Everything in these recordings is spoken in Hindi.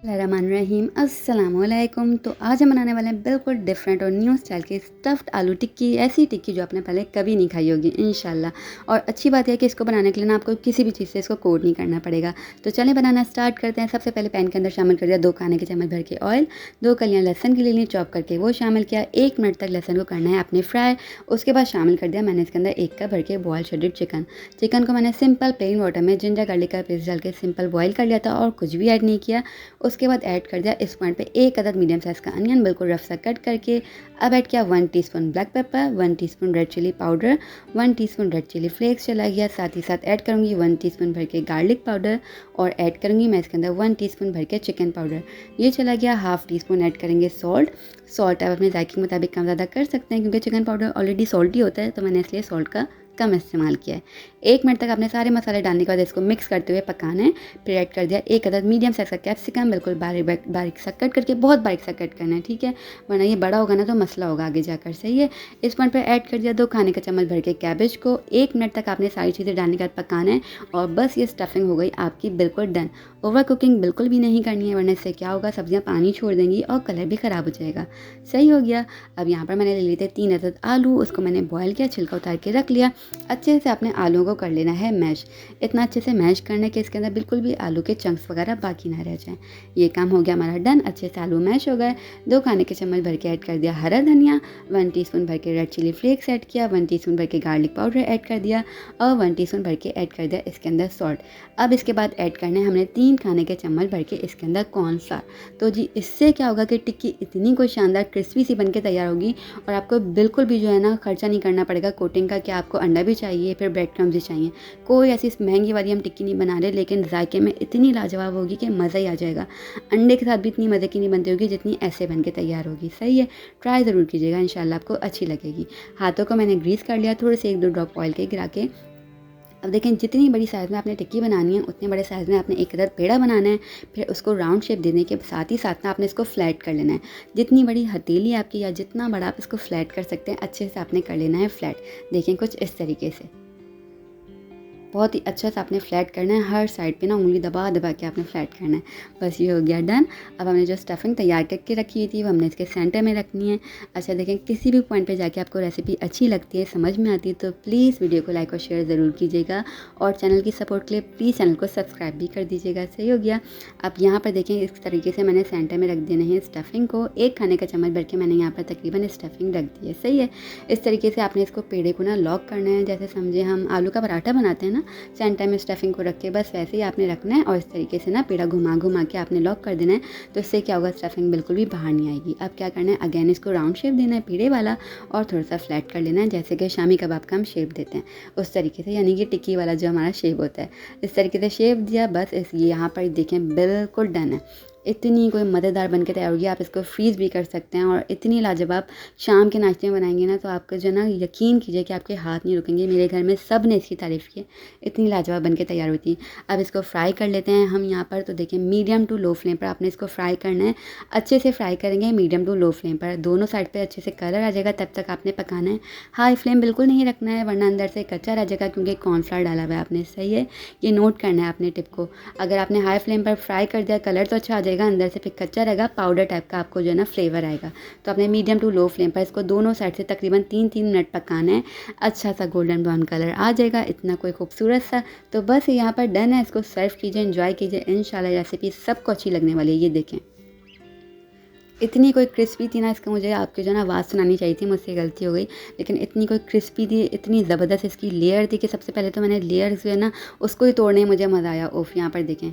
रहीम अस्सलामुअलैकुम। तो आज हम बनाने वाले हैं बिल्कुल डिफरेंट और न्यू स्टाइल की स्टफ़्ड आलू टिक्की। ऐसी टिक्की जो आपने पहले कभी नहीं खाई होगी इंशाल्लाह। और अच्छी बात है कि इसको बनाने के लिए ना आपको किसी भी चीज़ से इसको कोट नहीं करना पड़ेगा। तो चलें बनाना स्टार्ट करते हैं। सबसे पहले पैन के अंदर शामिल कर दिया 2 खाने के चम्मच भर के ऑयल, 2 कलियाँ लहसुन की ले ली चॉप करके वो शामिल किया। 1 मिनट तक लहसुन को करना है आपने फ्राई। उसके बाद शामिल कर दिया मैंने इसके अंदर 1 कप भर के बॉयल शेडेड चिकन। चिकन को मैंने सिंपल प्लेन वाटर में जिंजर गार्लिक का पेस्ट डाल के सिंपल बॉयल कर लिया था और कुछ भी ऐड नहीं किया। उसके बाद ऐड कर दिया इस पॉइंट पे 1 अदद मीडियम साइज़ का अनियन बिल्कुल रफ सा कट करके। अब ऐड किया 1 teaspoon black pepper, 1 teaspoon red chilli powder, 1 teaspoon red chilli flakes चला गया। साथ ही साथ ऐड करूँगी 1 टीस्पून भर के गार्लिक पाउडर और ऐड करूँगी मैं इसके अंदर 1 टीस्पून भर के चिकन पाउडर। ये चला गया। हाफ़ टीस्पून ऐड करेंगे सॉल्ट। सॉल्ट आप अपने जायके के मुताबिक कम ज़्यादा कर सकते हैं क्योंकि चिकन पाउडर ऑलरेडी सॉल्टी होता है, तो मैंने इसलिए सॉल्ट का कम इस्तेमाल किया है। 1 मिनट तक आपने सारे मसाले डालने के बाद इसको मिक्स करते हुए पकाना है। फिर ऐड कर दिया 1 अदद मीडियम साइज़ का कैप्सिकम बिल्कुल बारीक सा कट करके, बहुत बारीक सा कट करना है, ठीक है, वरना ये बड़ा होगा ना तो मसला होगा आगे जाकर। सही है। इस पॉइंट पर ऐड कर दिया 2 खाने का चम्मच भर के कैबेज को। 1 मिनट तक आपने सारी चीज़ें डालने के बाद पकाना है और बस ये स्टफिंग हो गई आपकी बिल्कुल डन। ओवर कुकिंग बिल्कुल भी नहीं करनी है वरना इससे क्या होगा, सब्जियाँ पानी छोड़ देंगी और कलर भी ख़राब हो जाएगा। सही हो गया। अब यहाँ पर मैंने ले लिए थे 3 अदद आलू, उसको मैंने बॉयल किया, छिलका उतार के रख लिया। अच्छे से आपने आलूओं को कर लेना है मैश। इतना अच्छे से मैश करने के इसके अंदर बिल्कुल भी आलू के चंक्स वगैरह बाकी ना रह जाएं। ये काम हो गया हमारा डन। अच्छे से आलू मैश हो गए। 2 खाने के चम्मच भर के ऐड कर दिया हरा धनिया, 1 टीस्पून भर के रेड चिली फ्लेक्स ऐड किया, 1 टीस्पून भर के गार्लिक पाउडर ऐड कर दिया और 1 टीस्पून भर के ऐड कर दिया इसके अंदर सॉल्ट। अब इसके बाद ऐड करने हमने 3 खाने के चम्मच भर के इसके अंदर कॉर्नफ्लावर। तो जी इससे क्या होगा कि टिक्की इतनी कोई शानदार क्रिस्पी सी बन के तैयार होगी और आपको बिल्कुल भी जो है ना खर्चा नहीं करना पड़ेगा कोटिंग का कि आपको अंडा भी चाहिए फिर ब्रेड क्रम्स भी चाहिए। कोई ऐसी महंगी वाली हम टिक्की नहीं बना रहे, लेकिन जायके में इतनी लाजवाब होगी कि मज़ा ही आ जाएगा। अंडे के साथ भी इतनी मज़े की नहीं बनती होगी जितनी ऐसे बन के तैयार होगी। सही है। ट्राई ज़रूर कीजिएगा, इंशाल्लाह आपको अच्छी लगेगी। हाथों को मैंने ग्रीस कर लिया थोड़े से 1-2 ड्रॉप ऑयल के गिरा के। अब देखें जितनी बड़ी साइज़ में आपने टिक्की बनानी है उतने बड़े साइज़ में आपने 1 अदद पेड़ा बनाना है। फिर उसको राउंड शेप देने के साथ ही साथ ना आपने इसको फ्लैट कर लेना है। जितनी बड़ी हथेली आपकी या जितना बड़ा आप इसको फ्लैट कर सकते हैं अच्छे से आपने कर लेना है फ्लैट। देखें कुछ इस तरीके से बहुत ही अच्छा से आपने फ्लैट करना है। हर साइड पे ना उंगली दबा दबा के आपने फ्लैट करना है। बस ये हो गया डन। अब हमने जो स्टफिंग तैयार करके रखी हुई थी वो हमने इसके सेंटर में रखनी है। अच्छा देखें किसी भी पॉइंट पे जाके आपको रेसिपी अच्छी लगती है, समझ में आती है, तो प्लीज़ वीडियो को लाइक और शेयर ज़रूर कीजिएगा और चैनल की सपोर्ट के लिए प्लीज़ चैनल को सब्सक्राइब भी कर दीजिएगा। सही हो गया। अब यहाँ पर देखें इस तरीके से मैंने सेंटर में रख देना है स्टफिंग को। 1 खाने का चम्मच भर के मैंने यहाँ पर तकरीबन स्टफिंग रख दी है। सही है। इस तरीके से आपने इसको पेड़े को ना लॉक करना है, जैसे समझे हम आलू का पराठा बनाते हैं ना, सेंटर में स्टफिंग को रख के बस वैसे ही आपने रखना है और इस तरीके से ना पेड़ा घुमा घुमा के आपने लॉक कर देना है। तो इससे क्या होगा, स्टफिंग बिल्कुल भी बाहर नहीं आएगी। अब क्या करना है, अगेन इसको राउंड शेप देना है पेड़े वाला और थोड़ा सा फ्लैट कर लेना है, जैसे कि शामी कबाब का हम शेप देते हैं उस तरीके से, यानी कि टिक्की वाला जो हमारा शेप होता है इस तरीके से शेप दिया। बस इस ये यहाँ पर देखें बिल्कुल डन है। इतनी कोई मज़ेदार बन के तैयार होगी। आप इसको फ्रीज़ भी कर सकते हैं और इतनी लाजवाब शाम के नाश्ते में बनाएंगे ना तो आपका जो ना यकीन कीजिए कि आपके हाथ नहीं रुकेंगे। मेरे घर में सब ने इसकी तारीफ़ की, इतनी लाजवाब बन के तैयार होती है। अब इसको फ्राई कर लेते हैं हम यहाँ पर। तो देखिए मीडियम टू लो फ्लेम पर आपने इसको फ्राई करना है। अच्छे से फ्राई करेंगे मीडियम टू लो फ्लेम पर, दोनों साइड पर अच्छे से कलर आ जाएगा तब तक आपने पकाना है। हाई फ्लेम बिल्कुल नहीं रखना है वरना अंदर से कच्चा रह जाएगा क्योंकि कॉर्नफ्लावर डाला हुआ है आपने। सही है। ये नोट करना है आपने टिप को। अगर आपने हाई फ्लेम पर फ्राई कर दिया कलर तो अच्छा आ जाएगा, अंदर से फिर कच्चा रहेगा, पाउडर टाइप का आपको जो है ना फ्लेवर आएगा। तो आपने मीडियम टू लो फ्लेम पर इसको दोनों साइड से तकरीबन 3-3 मिनट पकाना है। अच्छा सा गोल्डन ब्राउन कलर आ जाएगा, इतना कोई खूबसूरत सा। तो बस यहाँ पर डन है। इसको सर्व कीजिए, एंजॉय कीजिए। इंशाल्लाह रेसिपी सबको अच्छी लगने वाली है। ये देखें इतनी कोई क्रिस्पी थी ना, इसका मुझे आपके जो ना आवाज़ सुनानी चाहिए थी, मुझसे गलती हो गई, लेकिन इतनी कोई क्रिस्पी थी, इतनी ज़बरदस्त इसकी लेयर थी कि सबसे पहले तो मैंने लेयर जो है ना उसको ही तोड़ने में मुझे मज़ा आया। ओफ यहाँ पर देखें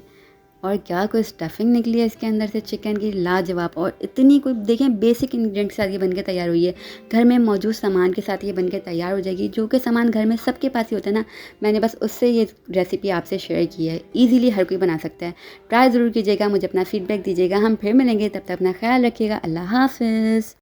और क्या कोई स्टफिंग निकली है इसके अंदर से चिकन की, लाजवाब। और इतनी कोई देखें बेसिक इंग्रेडिएंट के साथ ये बनके तैयार हुई है। घर में मौजूद सामान के साथ ये बनके तैयार हो जाएगी, जो कि सामान घर में सबके पास ही होता है ना, मैंने बस उससे ये रेसिपी आपसे शेयर की है। ईजिली हर कोई बना सकता है। ट्राई ज़रूर कीजिएगा, मुझे अपना फीडबैक दीजिएगा। हम फिर मिलेंगे, तब तक अपना ख्याल रखिएगा। अल्लाह हाफ़िज़।